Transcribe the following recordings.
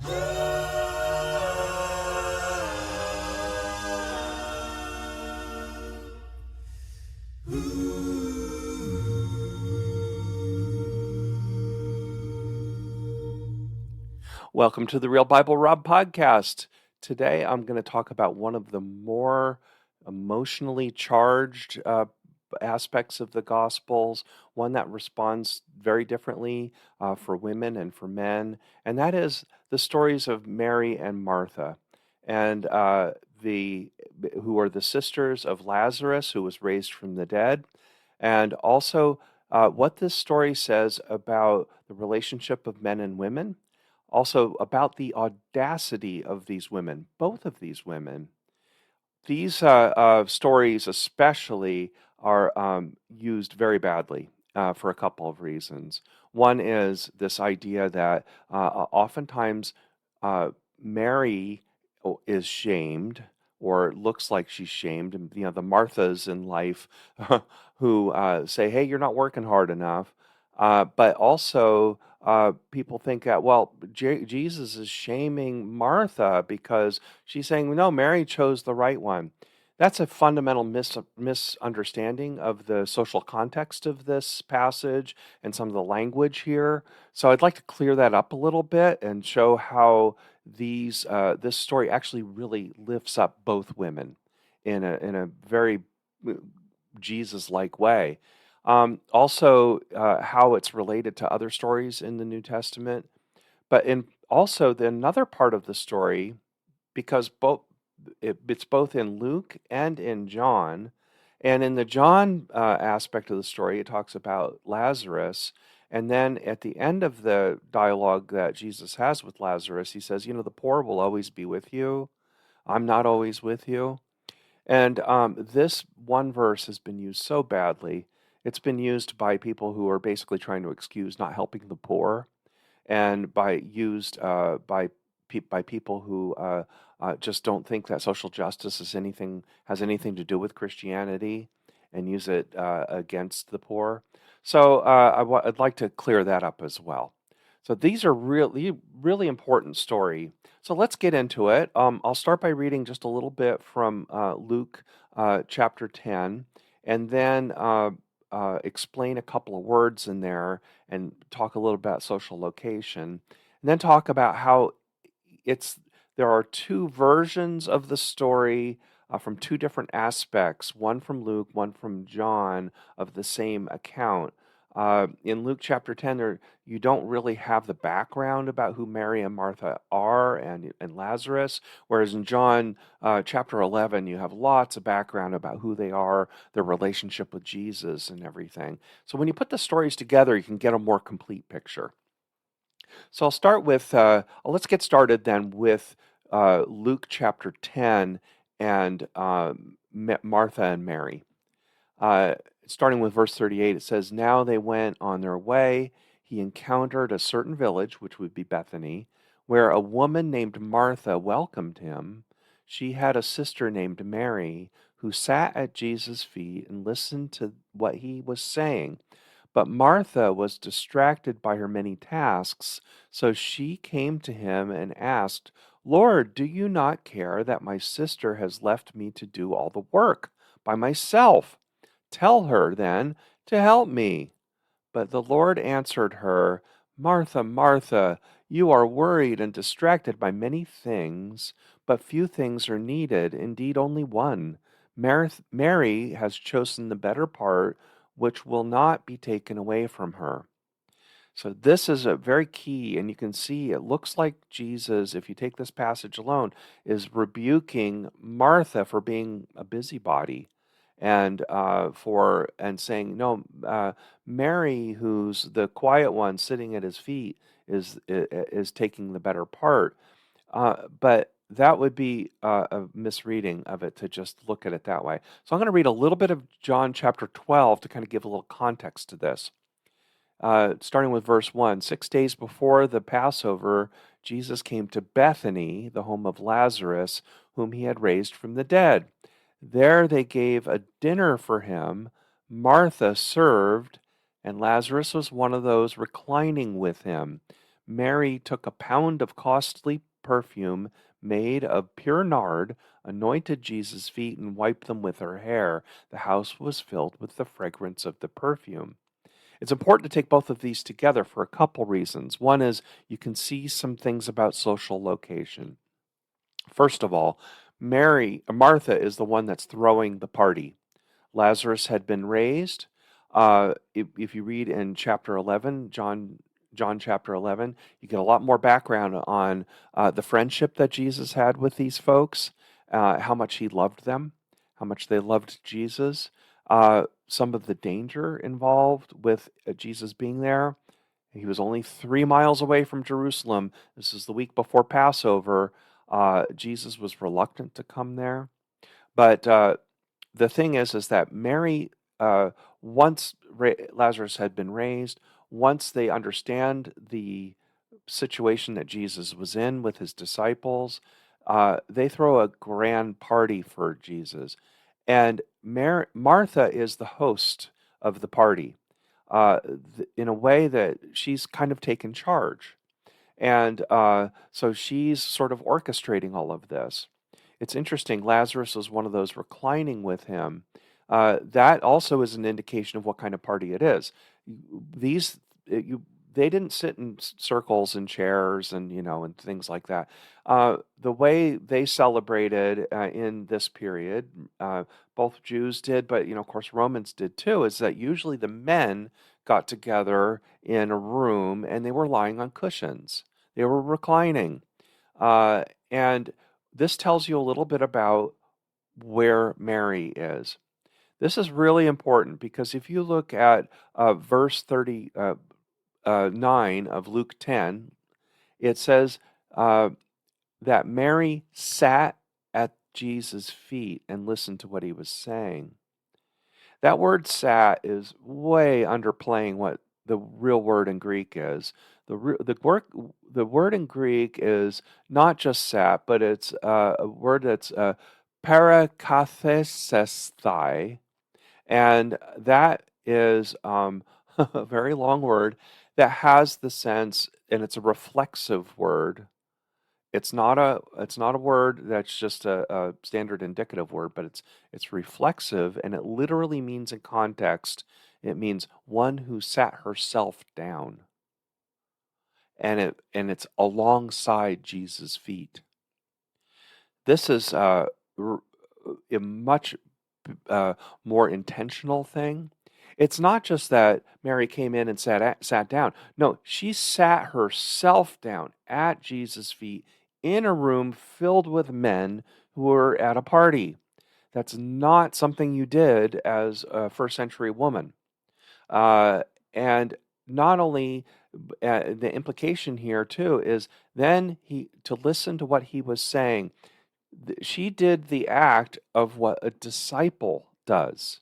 Welcome to the Real Bible Rob podcast. Today I'm going to talk about one of the more emotionally charged aspects of the Gospels, one that responds very differently for women and for men, and that is the stories of Mary and Martha, and the who are the sisters of Lazarus, who was raised from the dead, and also what this story says about the relationship of men and women, also about the audacity of these women, both of these women. These stories, especially, are used very badly for a couple of reasons. One is this idea that oftentimes Mary is shamed or looks like she's shamed. And, the Marthas in life who say, hey, you're not working hard enough. But also, people think that, well, Jesus is shaming Martha because she's saying, no, Mary chose the right one. That's a fundamental misunderstanding of the social context of this passage and some of the language here. So I'd like to clear that up a little bit and show how this story actually really lifts up both women in a very Jesus-like way. Also, how it's related to other stories in the New Testament, but in also the another part of the story, because it's both in Luke and in John, and in the John aspect of the story, it talks about Lazarus, and then at the end of the dialogue that Jesus has with Lazarus, he says, "The poor will always be with you. I'm not always with you." And this one verse has been used so badly. It's been used by people who are basically trying to excuse not helping the poor, and by people who just don't think that social justice has anything to do with Christianity, and use it against the poor. So I'd like to clear that up as well. So these are really really important story. So let's get into it. I'll start by reading just a little bit from Luke chapter 10, and then explain a couple of words in there and talk a little about social location, and then talk about how it's there are two versions of the story from two different aspects, one from Luke, one from John, of the same account. In Luke chapter 10, you don't really have the background about who Mary and Martha are and Lazarus, whereas in John chapter 11, you have lots of background about who they are, their relationship with Jesus, and everything. So when you put the stories together, you can get a more complete picture. So let's get started then with Luke chapter 10 and Martha and Mary. Starting with verse 38, it says, "Now they went on their way. He encountered a certain village," which would be Bethany, "where a woman named Martha welcomed him. She had a sister named Mary who sat at Jesus' feet and listened to what he was saying. But Martha was distracted by her many tasks, so she came to him and asked, 'Lord, do you not care that my sister has left me to do all the work by myself? Tell her, then, to help me.' But the Lord answered her, 'Martha, Martha, you are worried and distracted by many things, but few things are needed, indeed only one. Mary has chosen the better part, which will not be taken away from her.'" So this is a very key, and you can see it looks like Jesus, if you take this passage alone, is rebuking Martha for being a busybody, and saying, no, Mary, who's the quiet one sitting at his feet, is taking the better part. But that would be a misreading of it to just look at it that way. So I'm going to read a little bit of John chapter 12 to kind of give a little context to this. Starting with verse 1, 6 days before the Passover, Jesus came to Bethany, the home of Lazarus, whom he had raised from the dead. There they gave a dinner for him. Martha served, and Lazarus was one of those reclining with him. Mary took a pound of costly perfume made of pure nard, anointed Jesus' feet, and wiped them with her hair. The house was filled with the fragrance of the perfume. It's important to take both of these together for a couple reasons. One is you can see some things about social location. First of all, Martha is the one that's throwing the party. Lazarus had been raised. If you read in chapter 11, John chapter 11, you get a lot more background on the friendship that Jesus had with these folks, how much he loved them, how much they loved Jesus, some of the danger involved with Jesus being there. He was only 3 miles away from Jerusalem. This is the week before Passover. Jesus was reluctant to come there. But the thing is that Mary, once Lazarus had been raised, once they understand the situation that Jesus was in with his disciples, they throw a grand party for Jesus. And Martha is the host of the party in a way that she's kind of taken charge. And so she's sort of orchestrating all of this. It's interesting, Lazarus was one of those reclining with him. That also is an indication of what kind of party it is. These, they didn't sit in circles and chairs and, and things like that. The way they celebrated in this period, both Jews did, but, of course, Romans did too, is that usually the men got together in a room and they were lying on cushions. They were reclining. And this tells you a little bit about where Mary is. This is really important because if you look at verse 39 of Luke 10, it says that Mary sat at Jesus' feet and listened to what he was saying. That word sat is way underplaying what the real word in Greek is. The word in Greek is not just sat, but it's a word that's parakatesesthai, and that is a very long word that has the sense, and it's a reflexive word. It's not a word that's just a standard indicative word, but it's reflexive, and it literally means in context, it means one who sat herself down, and it's alongside Jesus' feet. This is a much more intentional thing. It's not just that Mary came in and sat down. No, she sat herself down at Jesus' feet in a room filled with men who were at a party. That's not something you did as a first century woman. And not only the implication here too is then he to listen to what he was saying. She did the act of what a disciple does.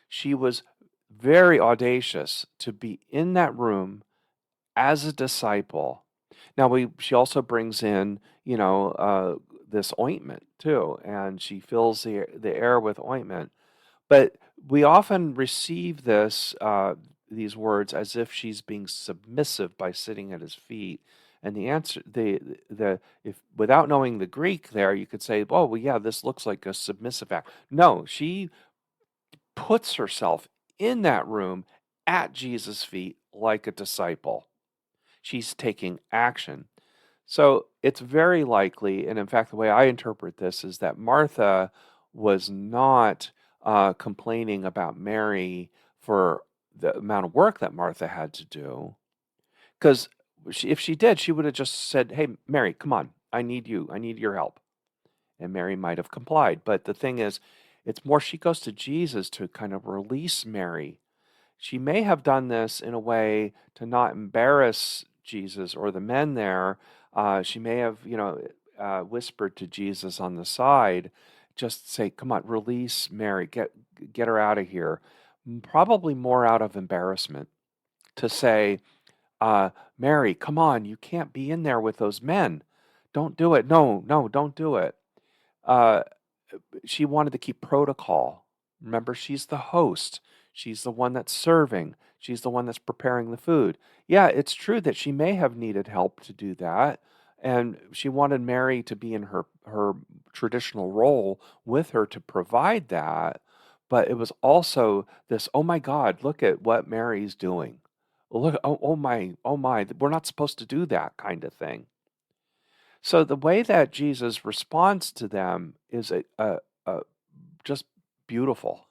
She was very audacious to be in that room as a disciple. Now she also brings in, this ointment too, and she fills the air with ointment. But we often receive these words as if she's being submissive by sitting at his feet. And the answer, if without knowing the Greek, there you could say, "Oh, well, yeah, this looks like a submissive act." No, she puts herself in that room at Jesus' feet like a disciple. She's taking action. So it's very likely, and in fact, the way I interpret this is that Martha was not complaining about Mary for the amount of work that Martha had to do. Because if she did, she would have just said, "Hey, Mary, come on. I need you. I need your help." And Mary might have complied. But the thing is, it's more she goes to Jesus to kind of release Mary. She may have done this in a way to not embarrass Jesus or the men there. She may have, whispered to Jesus on the side, just say, "Come on, release Mary, get her out of here." Probably more out of embarrassment to say, "Mary, come on, you can't be in there with those men. Don't do it. No, no, don't do it." Uh, she wanted to keep protocol. Remember, she's the host. She's the one that's serving. She's the one that's preparing the food. Yeah, it's true that she may have needed help to do that, and she wanted Mary to be in her traditional role with her to provide that, but it was also this, oh my God, look at what Mary's doing. Look, oh my, we're not supposed to do that kind of thing. So the way that Jesus responds to them is a just beautiful.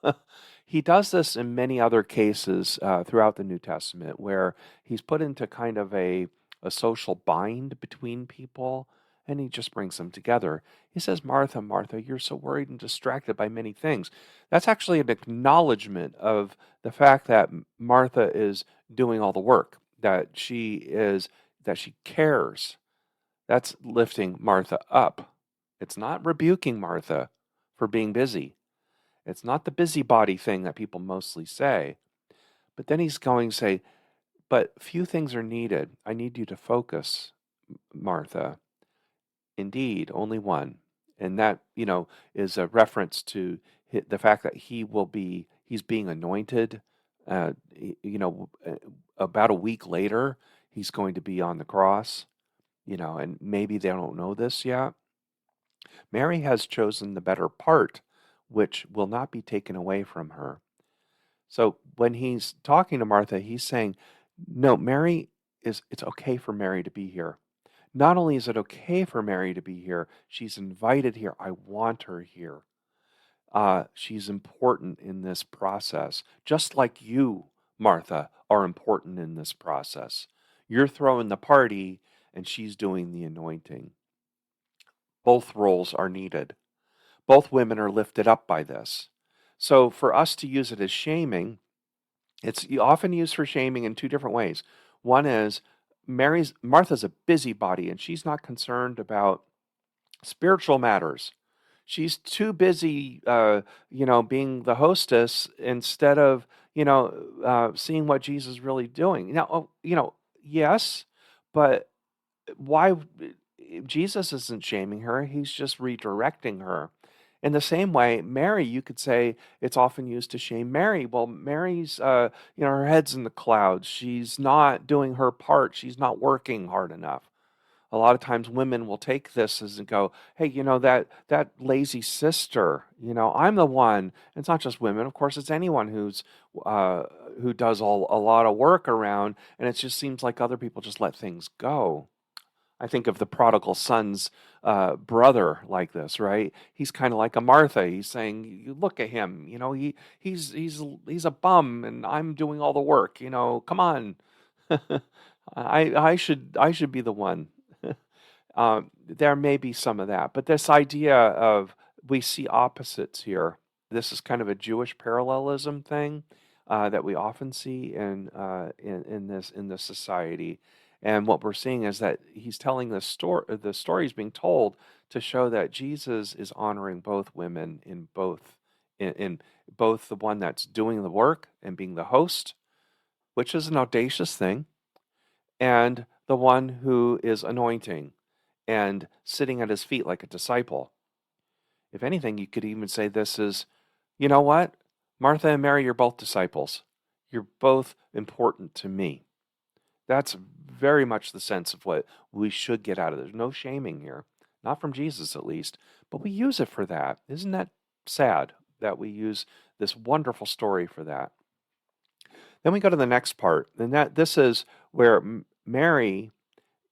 He does this in many other cases throughout the New Testament where he's put into kind of a social bind between people and he just brings them together. He says, Martha, Martha, you're so worried and distracted by many things. That's actually an acknowledgement of the fact that Martha is doing all the work, that she cares. That's lifting Martha up. It's not rebuking Martha for being busy. It's not the busybody thing that people mostly say. But then he's going to say, but few things are needed. I need you to focus, Martha. Indeed, only one. And that, is a reference to the fact that he's being anointed. About a week later, he's going to be on the cross, and maybe they don't know this yet. Mary has chosen the better part, which will not be taken away from her. So when he's talking to Martha, he's saying, no, it's okay for Mary to be here. Not only is it okay for Mary to be here, she's invited here. I want her here. She's important in this process, just like you, Martha, are important in this process. You're throwing the party, and she's doing the anointing. Both roles are needed. Both women are lifted up by this. So for us to use it as shaming, it's often used for shaming in two different ways. One is Martha's a busybody and she's not concerned about spiritual matters. She's too busy, being the hostess instead of, seeing what Jesus is really doing. Now, yes, but why Jesus isn't shaming her, he's just redirecting her. In the same way, Mary, you could say it's often used to shame Mary. Well, Mary's, her head's in the clouds. She's not doing her part. She's not working hard enough. A lot of times women will take this as and go, hey, that lazy sister, I'm the one. It's not just women, of course, it's anyone who does a lot of work around, and it just seems like other people just let things go. I think of the prodigal son's brother like this, right? He's kind of like a Martha. He's saying, "You look at him. He's a bum, and I'm doing all the work. Come on, I should be the one." There may be some of that, but this idea of we see opposites here. This is kind of a Jewish parallelism thing that we often see in this society. And what we're seeing is that he's telling the story. The story is being told to show that Jesus is honoring both women in both the one that's doing the work and being the host, which is an audacious thing, and the one who is anointing and sitting at his feet like a disciple. If anything, you could even say this is, you know what? Martha and Mary, you're both disciples. You're both important to me. That's very much the sense of what we should get out of it. There's no shaming here, not from Jesus at least, but we use it for that. Isn't that sad that we use this wonderful story for that? Then we go to the next part, and this is where Mary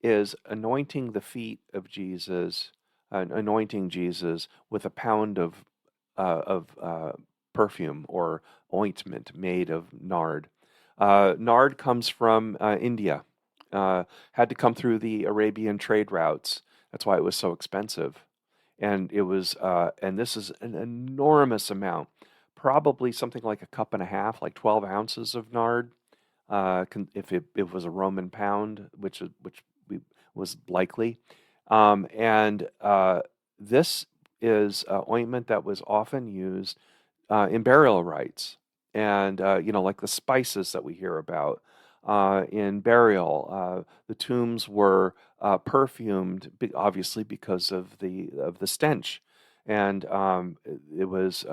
is anointing the feet of Jesus, anointing Jesus with a pound of perfume or ointment made of nard. Nard comes from India. Had to come through the Arabian trade routes. That's why it was so expensive. And and this is an enormous amount, probably something like a cup and a half, like 12 ounces of nard. If it was a Roman pound, was likely. And this is ointment that was often used in burial rites, and like the spices that we hear about in burial. The tombs were perfumed, obviously because of the stench, and it was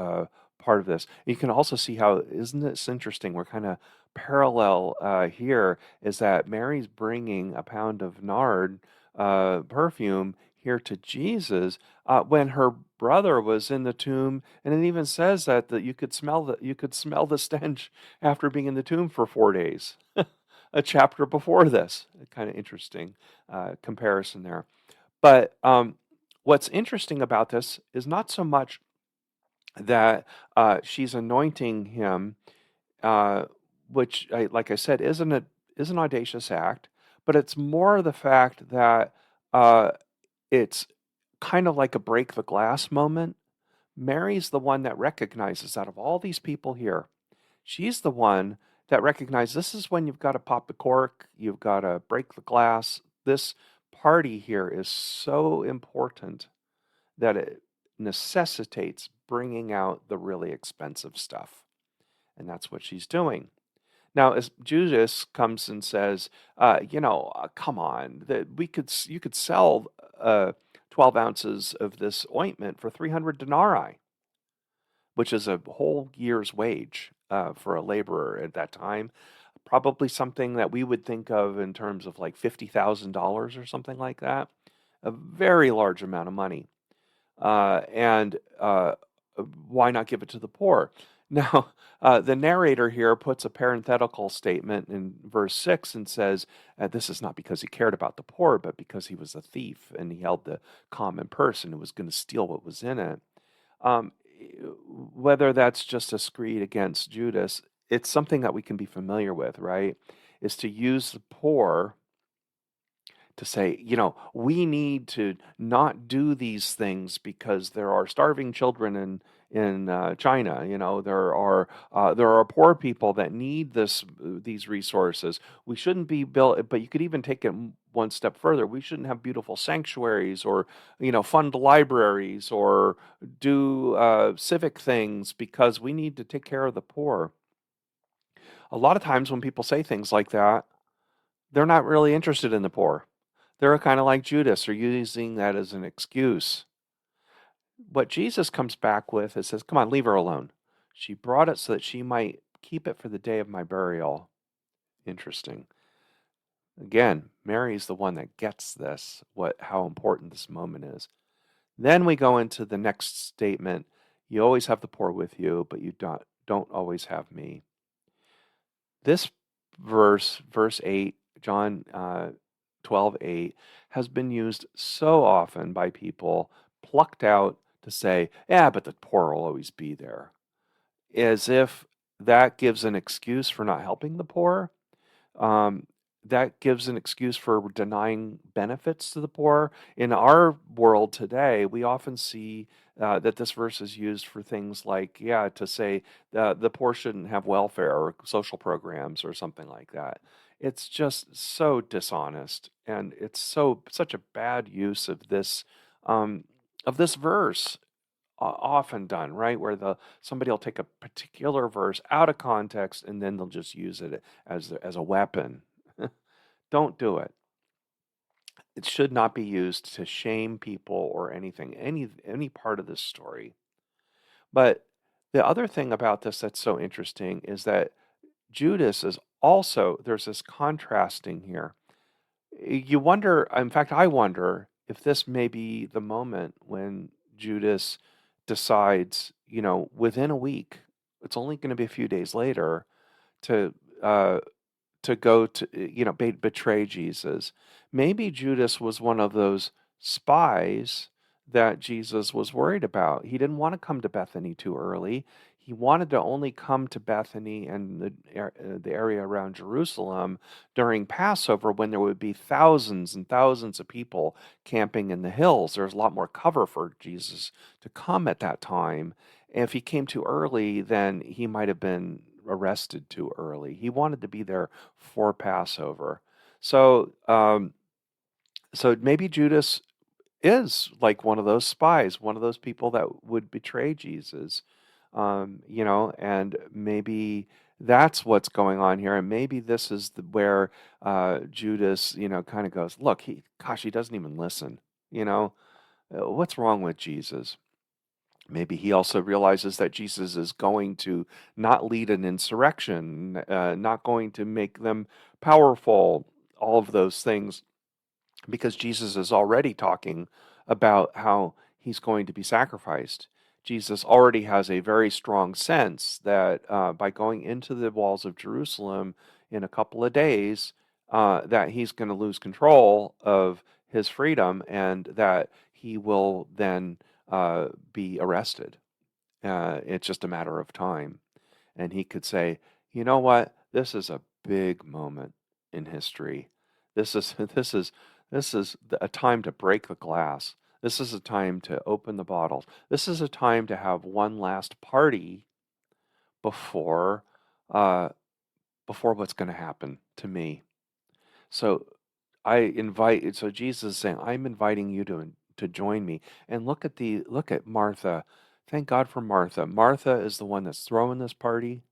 part of this. You can also see how, isn't this interesting? We're kind of parallel here is that Mary's bringing a pound of nard perfume here to Jesus when her brother was in the tomb, and it even says that you could smell the stench after being in the tomb for 4 days. A chapter before this, kind of interesting comparison there. But what's interesting about this is not so much that she's anointing him, uh, which, like I said, is an audacious act, but it's more the fact that uh, it's kind of like a break the glass moment. Mary's the one that recognizes out of all these people here, she's the one that recognizes this is when you've got to pop the cork, you've got to break the glass. This party here is so important that it necessitates bringing out the really expensive stuff. And that's what she's doing. Now, as Judas comes and says, come on, you could sell 12 ounces of this ointment for 300 denarii, which is a whole year's wage for a laborer at that time. Probably something that we would think of in terms of like $50,000 or something like that. A very large amount of money. And why not give it to the poor? Now, the narrator here puts a parenthetical statement in verse 6 and says, this is not because he cared about the poor, but because he was a thief and he held the common purse and was going to steal what was in it. Um, whether that's just a screed against Judas, it's something that we can be familiar with, right? Is to use the poor to say, we need to not do these things because there are starving children in China. There are poor people that need these resources. We shouldn't be built, but you could even take it one step further. We shouldn't have beautiful sanctuaries or fund libraries or do civic things because we need to take care of the poor. A lot of times when people say things like that, they're not really interested in the poor. They're kind of like Judas, or using that as an excuse. What Jesus comes back with is says, come on, leave her alone. She brought it so that she might keep it for the day of my burial. Interesting. Again, Mary's the one that gets this, how important this moment is. Then we go into the next statement. You always have the poor with you, but you don't always have me. This verse 8, John 12:8, has been used so often by people, plucked out to say, yeah, but the poor will always be there, as if that gives an excuse for not helping the poor. Um, that gives an excuse for denying benefits to the poor. In our world today, we often see that this verse is used for things like, to say the poor shouldn't have welfare or social programs or something like that. It's just so dishonest, and it's such a bad use of this verse, often done, right? Where somebody will take a particular verse out of context and then they'll just use it as a weapon. Don't do it. It should not be used to shame people or anything, any part of this story. But the other thing about this that's so interesting is that Judas is also, there's this contrasting here. You wonder, in fact, I wonder if this may be the moment when Judas decides, within a week, it's only going to be a few days later, to uh, go to, betray Jesus. Maybe Judas was one of those spies that Jesus was worried about. He didn't want to come to Bethany too early. He wanted to only come to Bethany and the area around Jerusalem during Passover, when there would be thousands and thousands of people camping in the hills. There's a lot more cover for Jesus to come at that time. And if he came too early, then he might have been arrested too early. He wanted to be there for Passover. So, so maybe Judas is like one of those spies, one of those people that would betray Jesus, and maybe that's what's going on here. And maybe this is where Judas, kind of goes, look, he doesn't even listen. What's wrong with Jesus? Maybe he also realizes that Jesus is going to not lead an insurrection, not going to make them powerful, all of those things, because Jesus is already talking about how he's going to be sacrificed. Jesus already has a very strong sense that by going into the walls of Jerusalem in a couple of days, that he's going to lose control of his freedom and that he will then be arrested. It's just a matter of time. And he could say, you know what? This is a big moment in history. This is this is a time to break the glass. This is a time to open the bottles. This is a time to have one last party before uh, before what's going to happen to me. So so Jesus is saying, I'm inviting you to join me. And look at Martha. Thank God for Martha. Martha is the one that's throwing this party.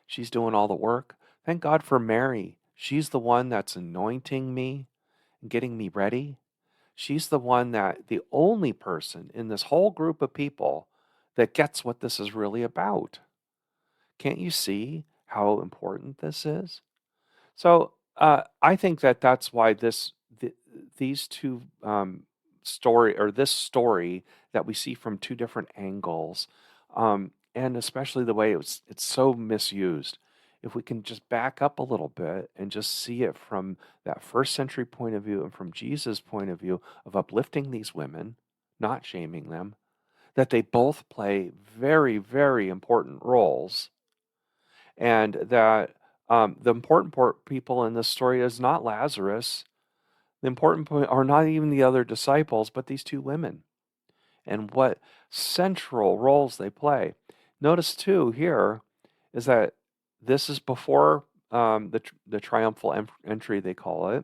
She's doing all the work. Thank God for Mary. She's the one that's anointing me and getting me ready. She's the only person in this whole group of people that gets what this is really about. Can't you see how important this is? So I think that that's why these two this story that we see from two different angles, and especially the way it's so misused. If we can just back up a little bit and just see it from that first century point of view and from Jesus' point of view of uplifting these women, not shaming them, that they both play very, very important roles and that the important people in this story is not Lazarus. The important point are not even the other disciples, but these two women and what central roles they play. Notice too here is that this is before the triumphal entry, they call it.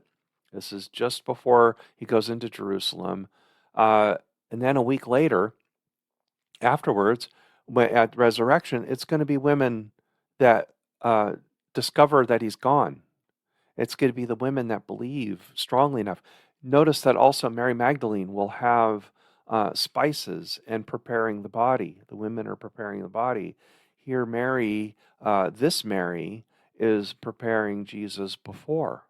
This is just before he goes into Jerusalem. And then a week later, afterwards, at resurrection, it's going to be women that uh, discover that he's gone. It's going to be the women that believe strongly enough. Notice that also Mary Magdalene will have spices and preparing the body. The women are preparing the body. Here, this Mary, is preparing Jesus before.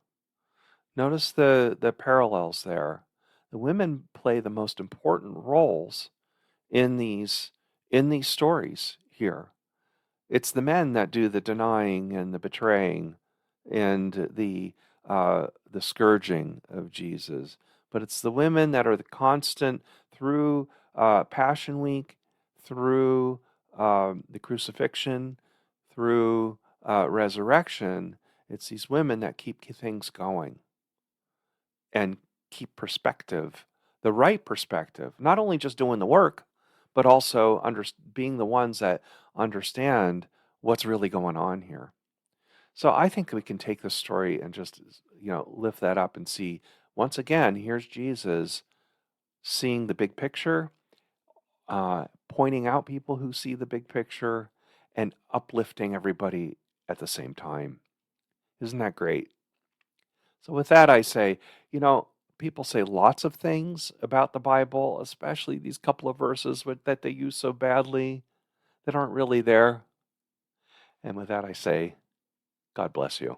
Notice the parallels there. The women play the most important roles in these stories here. It's the men that do the denying and the betraying and the scourging of Jesus, but it's the women that are the constant through Passion Week, through the crucifixion, through resurrection. It's these women that keep things going and keep perspective, the right perspective, not only just doing the work, but also being the ones that understand what's really going on here. So I think we can take this story and just, lift that up and see, once again, here's Jesus seeing the big picture, pointing out people who see the big picture, and uplifting everybody at the same time. Isn't that great? So with that, I say, people say lots of things about the Bible, especially these couple of verses that they use so badly that aren't really there. And with that, I say, God bless you.